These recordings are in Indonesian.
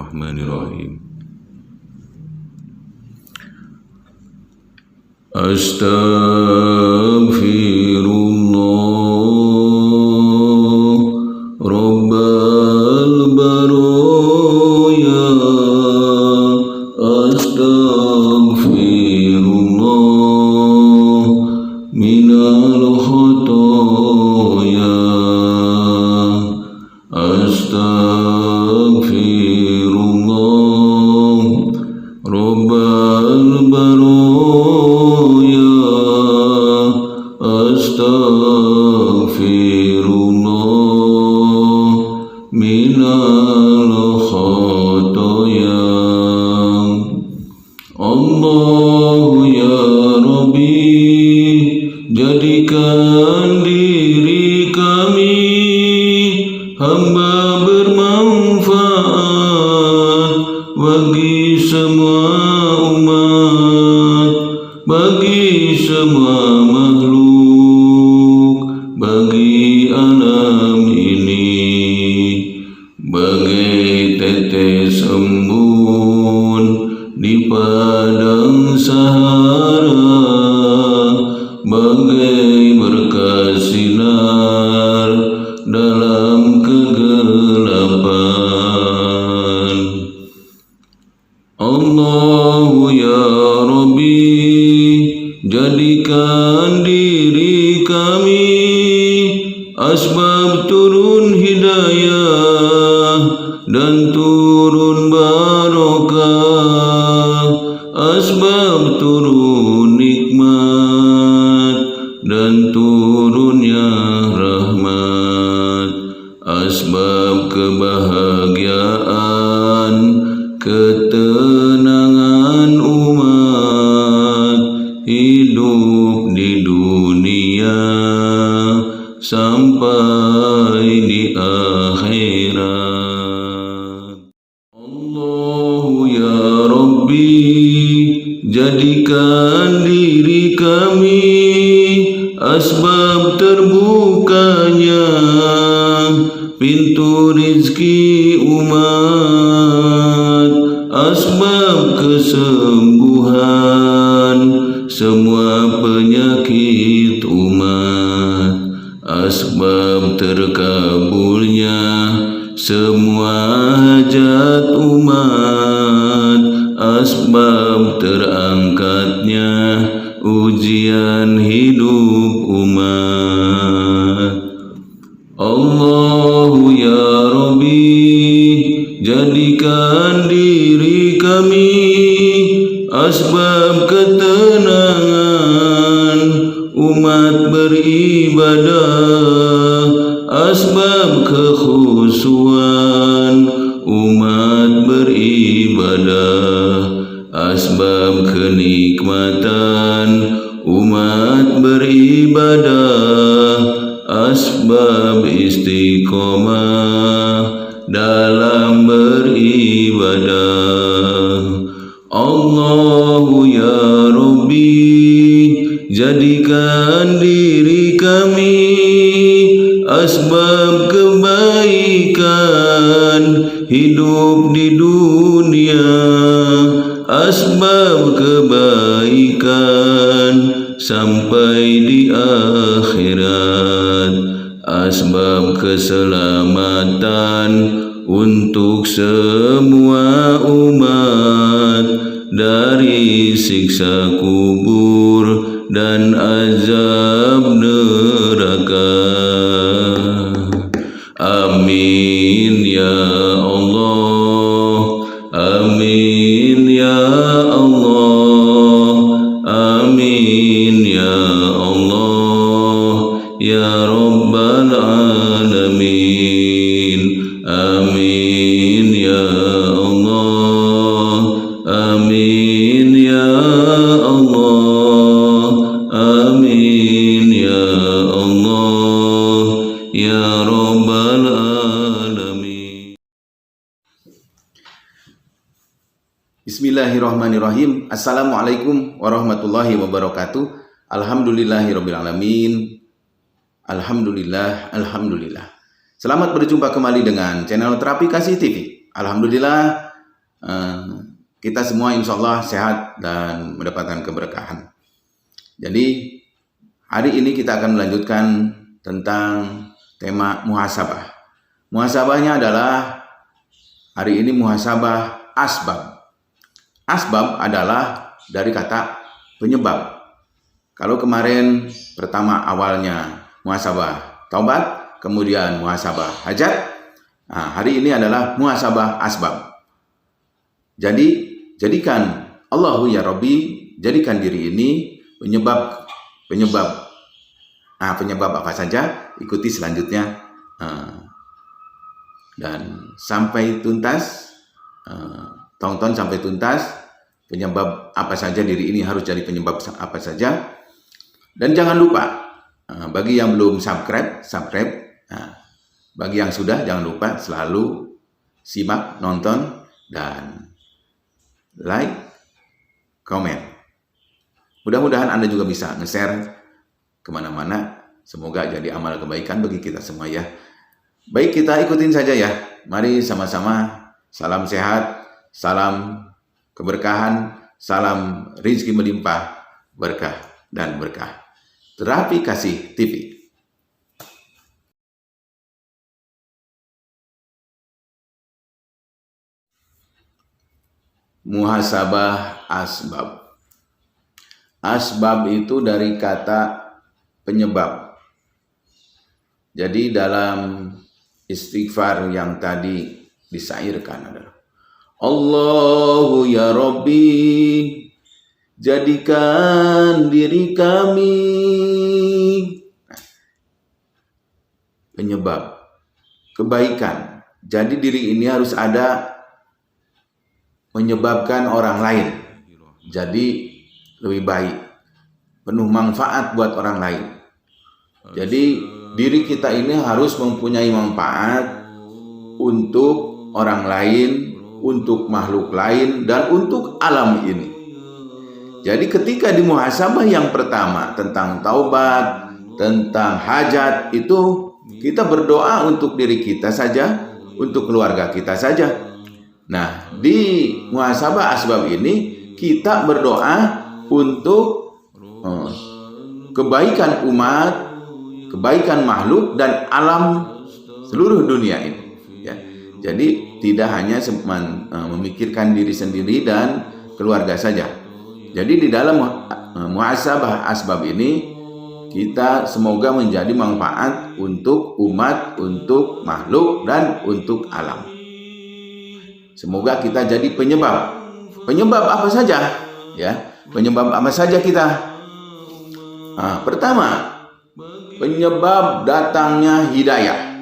Bismillahirrahmanirrahim. Astaghfirullah Rabbal baraya. Astaghfirullah minal khotoya. Astaghfirullah Rabbal baraya. Astaghfirullah minal khotoya. Allah ya Rabbi, jadikan diri kami hamba bermanfaat bagi semua umat, bagi semua makhluk, bagi alam ini, bagai tetes embun di padang Sahara, bagai berkas sinar dalam kegelapan. Allah ya Rabbi, jadikan diri kami asbab turun hidayah dan turun barokah, asbab turun nikmat dan turunnya rahmat, asbab kebahagiaan, ketenangan umat hidup di dunia sampai di akhirat. Allah ya Rabbi, jadikan diri kami asbab terbukanya pintu rizki umat, asbab kesembuhan semua penyakit umat, asbab terkabulnya semua hajat umat, asbab terangkatnya ujian hidup umat. Allah ya Rabbi, jadikan diri kami asbab ketenangan umat beribadah, asbab kekhusyuan umat beribadah, asbab kenikmatan umat beribadah, asbab istiqomah dalam beribadah. Allah ya Rabbi, jadikan diri kami asbab kebaikan hidup di dunia, asbab kebaikan sampai di akhirat, asbab keselamatan untuk semua umat dari siksa kubur dan azab neraka. Amin ya Allah, amin ya Allah, amin ya Allah ya Rabbal alamin. Amin ya Allah, amin ya Allah, amin ya Allah ya Rabbal alamin. Bismillahirrahmanirrahim. Assalamualaikum warahmatullahi wabarakatuh. Alhamdulillahirabbil alamin. Alhamdulillah. Selamat berjumpa kembali dengan channel Terapi Kasih TV. Alhamdulillah, kita semua insya Allah sehat dan mendapatkan keberkahan. Jadi hari ini kita akan melanjutkan tentang tema muhasabah. Muhasabahnya adalah hari ini muhasabah asbab. Asbab adalah dari kata penyebab. Kalau kemarin pertama awalnya muhasabah taubat, kemudian muhasabah hajat, hari ini adalah muhasabah asbab. Jadi jadikan Allahu ya Rabbi, jadikan diri ini penyebab apa saja, ikuti selanjutnya dan sampai tuntas, tonton sampai tuntas penyebab apa saja diri ini harus jadi penyebab apa saja. Dan jangan lupa, bagi yang belum subscribe. Bagi yang sudah, jangan lupa selalu simak, nonton, dan like, komen. Mudah-mudahan Anda juga bisa nge-share kemana-mana. Semoga jadi amal kebaikan bagi kita semua ya. Baik, kita ikutin saja ya. Mari sama-sama. Salam sehat, salam keberkahan, salam rezeki melimpah, berkah dan berkah. Terapi Kasih TV. Muhasabah asbab. Asbab itu dari kata penyebab. Jadi dalam istighfar yang tadi disairkan adalah Allahu ya Rabbi, jadikan diri kami penyebab kebaikan. Jadi diri ini harus ada menyebabkan orang lain jadi lebih baik, penuh manfaat buat orang lain. Jadi diri kita ini harus mempunyai manfaat untuk orang lain, untuk makhluk lain, dan untuk alam ini. Jadi ketika di muhasabah yang pertama tentang taubat, tentang hajat, itu kita berdoa untuk diri kita saja, untuk keluarga kita saja. Nah, di muhasabah asbab ini kita berdoa untuk kebaikan umat, kebaikan makhluk dan alam seluruh dunia ini. Ya. Jadi tidak hanya memikirkan diri sendiri dan keluarga saja. Jadi di dalam muhasabah asbab ini kita semoga menjadi manfaat untuk umat, untuk makhluk dan untuk alam. Semoga kita jadi penyebab. Penyebab apa saja? Ya, penyebab apa saja kita? Pertama, penyebab datangnya hidayah.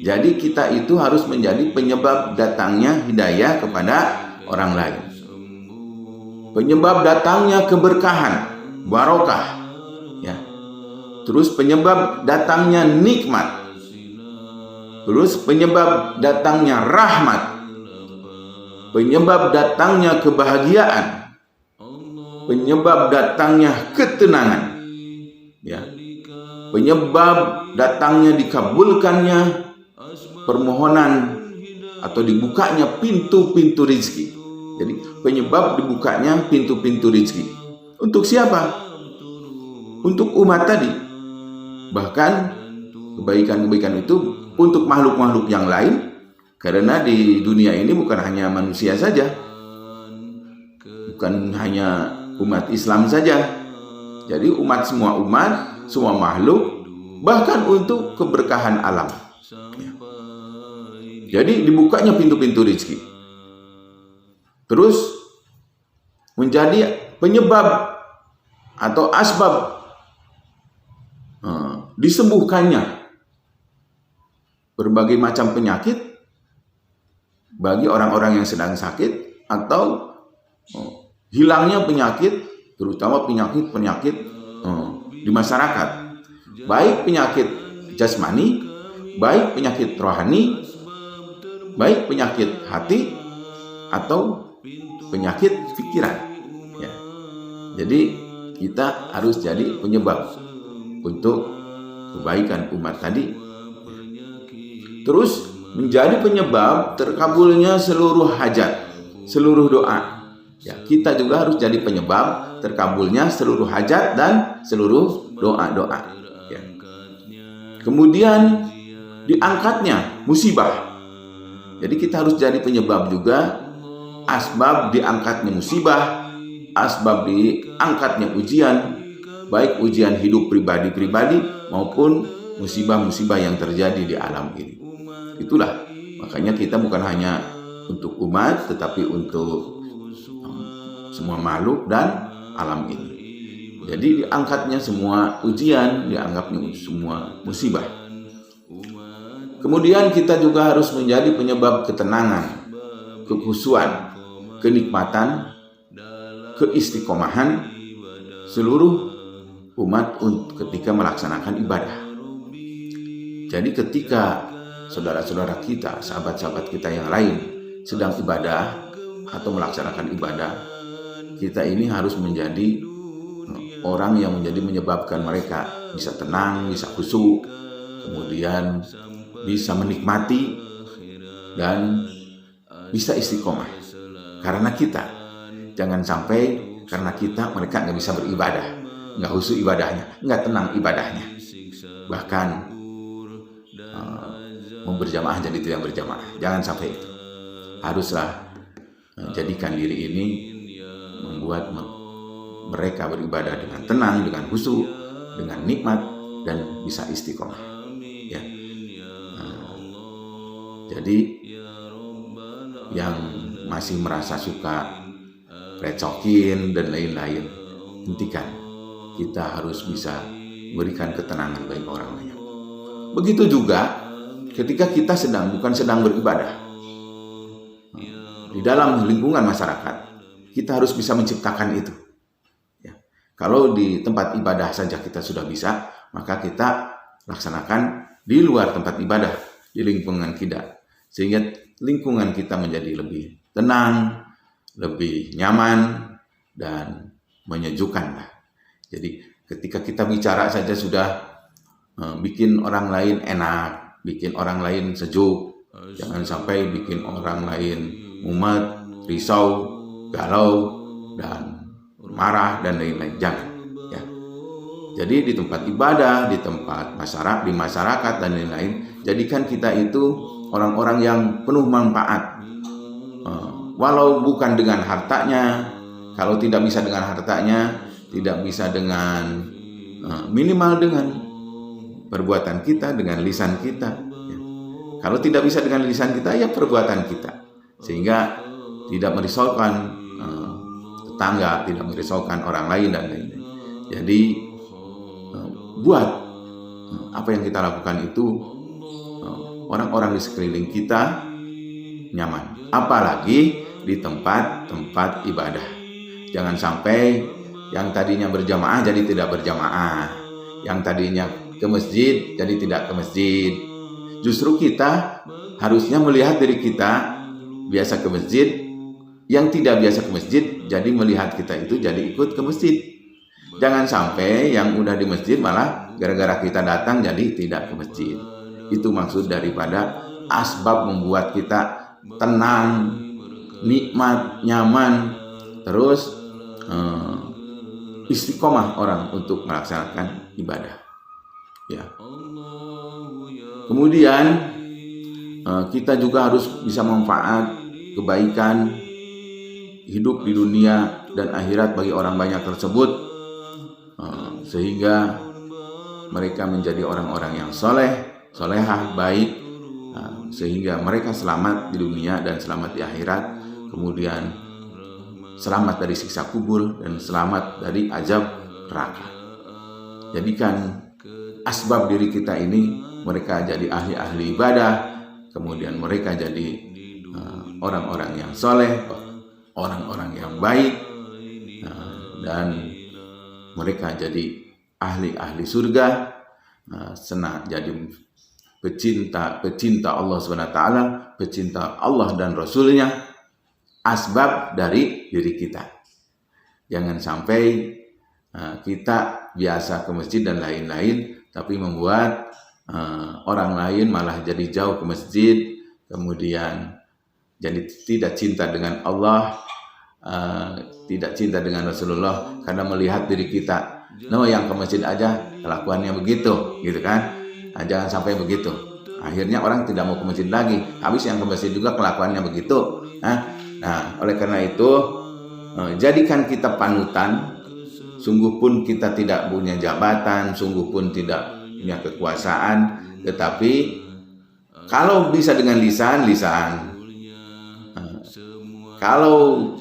Jadi kita itu harus menjadi penyebab datangnya hidayah kepada orang lain. Penyebab datangnya keberkahan, barokah, ya. Terus penyebab datangnya nikmat. Terus penyebab datangnya rahmat. Penyebab datangnya kebahagiaan. Penyebab datangnya ketenangan. Ya. Penyebab datangnya dikabulkannya permohonan atau dibukanya pintu-pintu rezeki. Jadi penyebab dibukanya pintu-pintu rezeki. Untuk siapa? Untuk umat tadi. Bahkan kebaikan-kebaikan itu untuk makhluk-makhluk yang lain. Karena di dunia ini bukan hanya manusia saja. Bukan hanya umat Islam saja. Jadi semua umat, semua makhluk, bahkan untuk keberkahan alam. Ya. Jadi dibukanya pintu-pintu rezeki. Terus menjadi penyebab atau asbab disembuhkannya berbagai macam penyakit bagi orang-orang yang sedang sakit atau hilangnya penyakit, terutama penyakit-penyakit di masyarakat, baik penyakit jasmani, baik penyakit rohani, baik penyakit hati atau penyakit pikiran. Ya. Jadi kita harus jadi penyebab untuk kebaikan umat tadi. Terus menjadi penyebab terkabulnya seluruh hajat, seluruh doa. Ya, kita juga harus jadi penyebab terkabulnya seluruh hajat dan seluruh doa-doa. Ya. Kemudian diangkatnya musibah. Jadi kita harus jadi penyebab juga, asbab diangkatnya musibah, asbab diangkatnya ujian, baik ujian hidup pribadi-pribadi maupun musibah-musibah yang terjadi di alam ini. Itulah, makanya kita bukan hanya untuk umat, tetapi untuk semua makhluk dan alam ini. Jadi diangkatnya semua ujian, dianggapnya semua musibah. Kemudian kita juga harus menjadi penyebab ketenangan, kekhusyuan, kenikmatan, keistiqomahan seluruh umat ketika melaksanakan ibadah. Jadi ketika saudara-saudara kita, sahabat-sahabat kita yang lain sedang ibadah atau melaksanakan ibadah, kita ini harus menjadi orang yang menjadi menyebabkan mereka bisa tenang, bisa khusyuk, kemudian bisa menikmati dan bisa istiqomah. Karena kita, jangan sampai karena kita mereka nggak bisa beribadah, nggak khusyuk ibadahnya, nggak tenang ibadahnya, bahkan mau berjamaah jadi tidak berjamaah. Jangan sampai itu. Haruslah jadikan diri ini membuat mereka beribadah dengan tenang, dengan khusyuk, dengan nikmat, dan bisa istiqomah. Ya. Jadi yang masih merasa suka recokin dan lain-lain, hentikan. Kita harus bisa berikan ketenangan bagi orang lain. Begitu juga ketika kita bukan sedang beribadah di dalam lingkungan masyarakat, kita harus bisa menciptakan itu. Ya. Kalau di tempat ibadah saja kita sudah bisa, maka kita laksanakan di luar tempat ibadah, di lingkungan kita, sehingga lingkungan kita menjadi lebih tenang, lebih nyaman, dan menyejukkan. Jadi ketika kita bicara saja sudah bikin orang lain enak, bikin orang lain sejuk. Jangan sampai bikin orang lain mumet, risau, galau, dan marah, dan lain-lain. Jangan. Ya. Jadi di tempat ibadah, di tempat masyarakat, di masyarakat, dan lain-lain, jadikan kita itu orang-orang yang penuh manfaat. Walau bukan dengan hartanya, kalau tidak bisa dengan hartanya, tidak bisa dengan minimal dengan perbuatan kita, dengan lisan kita. Ya. Kalau tidak bisa dengan lisan kita, ya perbuatan kita. Sehingga tidak merisaukan tetangga, tidak merisaukan orang lain, dan lain-lain. Jadi buat apa yang kita lakukan itu orang-orang di sekeliling kita nyaman. Apalagi di tempat-tempat ibadah. Jangan sampai yang tadinya berjamaah jadi tidak berjamaah, yang tadinya ke masjid jadi tidak ke masjid. Justru kita harusnya melihat diri kita biasa ke masjid, yang tidak biasa ke masjid jadi melihat kita itu jadi ikut ke masjid. Jangan sampai yang udah di masjid malah gara-gara kita datang jadi tidak ke masjid. Itu maksud daripada asbab membuat kita tenang, nikmat, nyaman, terus istiqomah orang untuk melaksanakan ibadah. Ya. Kemudian kita juga harus bisa manfaat kebaikan hidup di dunia dan akhirat bagi orang banyak tersebut, sehingga mereka menjadi orang-orang yang soleh, solehah, baik, sehingga mereka selamat di dunia dan selamat di akhirat, kemudian selamat dari siksa kubur dan selamat dari azab neraka. Jadikan asbab diri kita ini mereka jadi ahli-ahli ibadah, kemudian mereka jadi orang-orang yang soleh, orang-orang yang baik, dan mereka jadi ahli-ahli surga, jadi pecinta Allah SWT, pecinta Allah dan Rasulnya, asbab dari diri kita. Jangan sampai kita biasa ke masjid dan lain-lain, tapi membuat orang lain malah jadi jauh ke masjid, kemudian jadi tidak cinta dengan Allah, tidak cinta dengan Rasulullah karena melihat diri kita, yang ke masjid aja kelakuannya begitu, gitu kan? Jangan sampai begitu. Akhirnya orang tidak mau ke masjid lagi, habis yang ke masjid juga kelakuannya begitu. Nah, oleh karena itu jadikan kita panutan. Sungguh pun kita tidak punya jabatan, sungguh pun tidak punya kekuasaan, tetapi kalau bisa dengan lisan. Kalau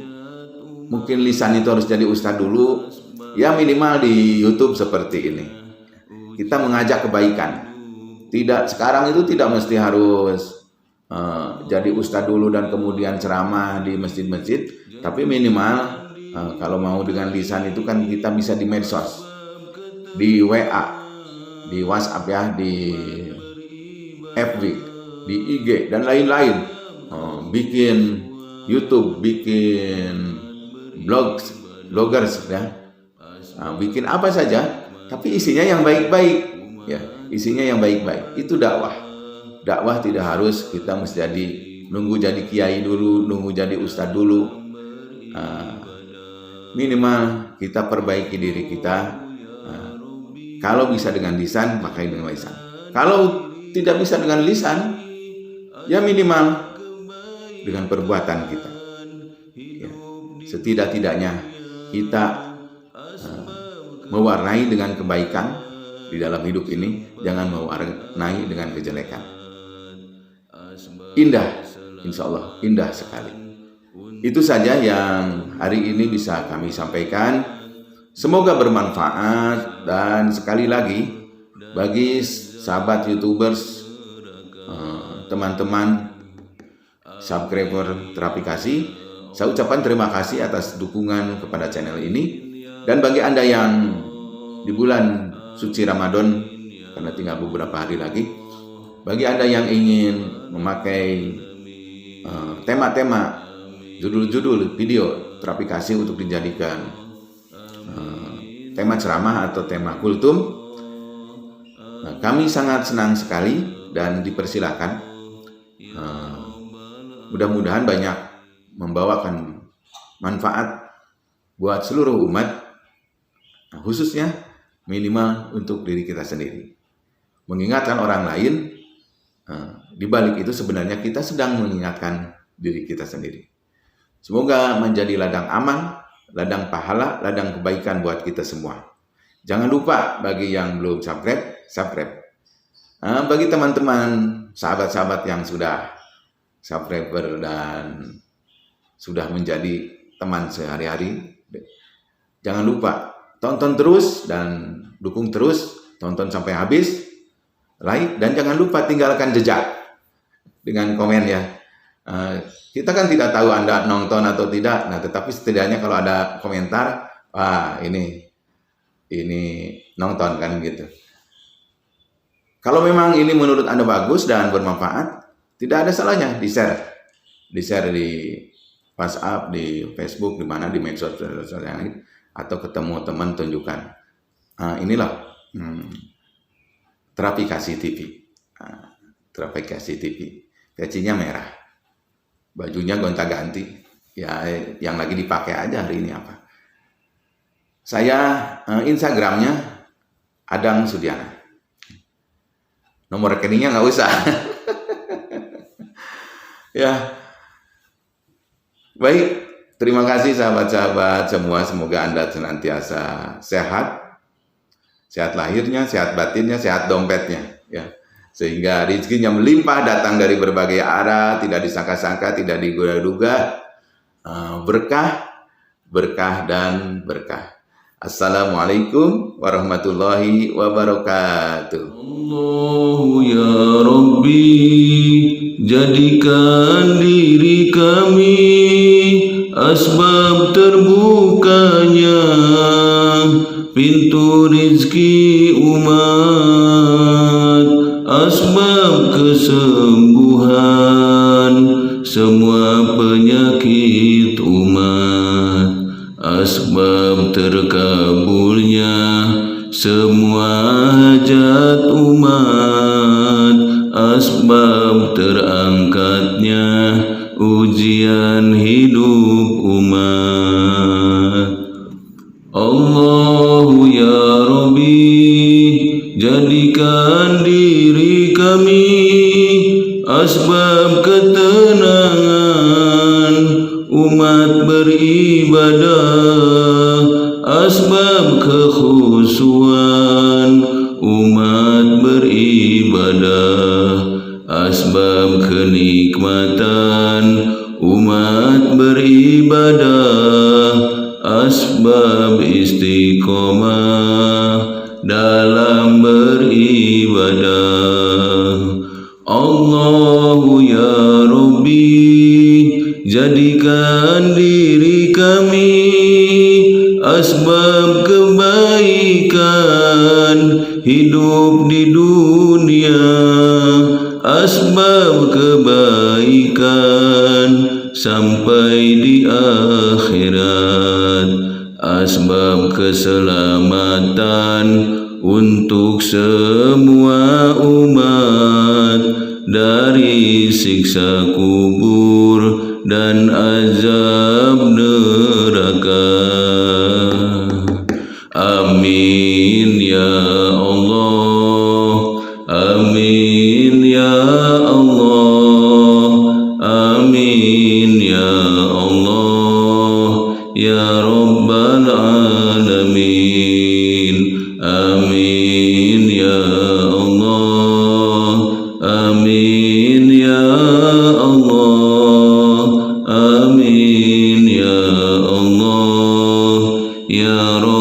mungkin lisan itu harus jadi ustadz dulu, ya minimal di YouTube seperti ini. Kita mengajak kebaikan. Sekarang itu tidak mesti harus jadi ustadz dulu dan kemudian ceramah di masjid-masjid, tapi minimal kalau mau dengan lisan itu kan kita bisa di medsos, di WA, di WhatsApp ya, di FB, di IG dan lain-lain. Bikin YouTube, bikin bloggers ya, bikin apa saja, tapi isinya yang baik-baik ya, isinya yang baik-baik. Itu dakwah. Dakwah tidak harus kita mesti nunggu jadi kiai dulu, nunggu jadi ustadz dulu. Minimal kita perbaiki diri kita. Kalau bisa dengan lisan, maka dengan lisan. Kalau tidak bisa dengan lisan, ya minimal dengan perbuatan kita. Ya, setidak-tidaknya kita mewarnai dengan kebaikan di dalam hidup ini, jangan mewarnai dengan kejelekan. Indah, insya Allah indah sekali. Itu saja yang hari ini bisa kami sampaikan. Semoga bermanfaat, dan sekali lagi bagi sahabat YouTubers, teman-teman subscriber Terapi Kasih, saya ucapkan terima kasih atas dukungan kepada channel ini. Dan bagi Anda yang di bulan suci Ramadan, karena tinggal beberapa hari lagi, bagi Anda yang ingin memakai tema-tema, judul-judul video Terapi Kasih untuk dijadikan tema ceramah atau tema kultum, kami sangat senang sekali dan dipersilakan. Mudah-mudahan banyak membawakan manfaat buat seluruh umat, khususnya minimal untuk diri kita sendiri. Mengingatkan orang lain, di balik itu sebenarnya kita sedang mengingatkan diri kita sendiri. Semoga menjadi ladang amal, ladang pahala, ladang kebaikan buat kita semua. Jangan lupa bagi yang belum subscribe. Bagi teman-teman, sahabat-sahabat yang sudah subscriber dan sudah menjadi teman sehari-hari, jangan lupa tonton terus dan dukung terus, tonton sampai habis, like, dan jangan lupa tinggalkan jejak dengan komen ya. Kita kan tidak tahu Anda nonton atau tidak, tetapi setidaknya kalau ada komentar, ini nonton kan gitu. Kalau memang ini menurut Anda bagus dan bermanfaat, tidak ada salahnya di-share di WhatsApp, di Facebook, di mana, di medsos yang lain, atau ketemu teman tunjukkan. Inilah Terapi Kasih TV. Terapi Kasih TV. Pecinya merah. Bajunya gonta-ganti. Ya, yang lagi dipakai aja hari ini apa. Saya Instagramnya Adang Sudiana. Nomor rekeningnya nggak usah. Ya. Baik, terima kasih sahabat-sahabat semua. Semoga Anda senantiasa sehat. Sehat lahirnya, sehat batinnya, sehat dompetnya, ya. Sehingga rezekinya melimpah datang dari berbagai arah, tidak disangka-sangka, tidak diduga-duga. Berkah dan berkah. Assalamualaikum warahmatullahi wabarakatuh. Allah ya Rabbi, jadikan diri kami asbab terbukanya pintu rizki umat, asbab kesembuhan semua penyakit umat, asbab terkabulnya semua hajat umat, asbab terangkat ujian hidup umat. Allahu ya Rabbi, jadikan diri kami asbab ketenangan umat beribadah, asbab kekhusyuan umat beribadah, asbab kenikmatan umat beribadah, asbab istiqomah dalam beribadah. Allahu ya Rabbi, jadikan diri kami asbab kebaikan hidup di dunia, asbab kebaikan sampai di akhirat, asbab keselamatan untuk semua umat dari siksa kubur dan azab neraka. Amin ya Allah, amin ya Allah, amin ya Allah ya Rabbal Alamin. Amin ya Allah, amin ya Allah, amin ya Allah ya Rabbal